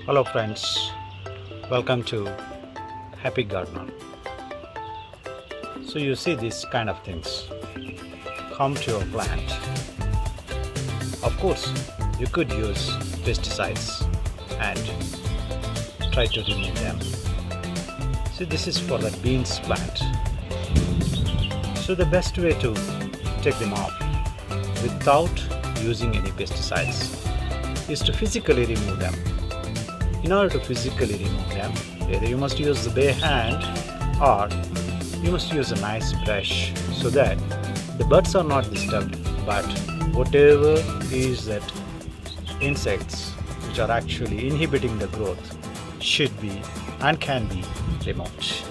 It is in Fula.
Hello friends, welcome to Happy Gardener. So you see these kind of things come to your plant. Of course, you could use pesticides and try to remove them. So this is for the beans plant. So the best way to take them off without using any pesticides is to physically remove them. In order to physically remove them, either you must use the bare hand or you must use a nice brush so that the buds are not disturbed, but whatever is that insects which are actually inhibiting the growth should be and can be removed.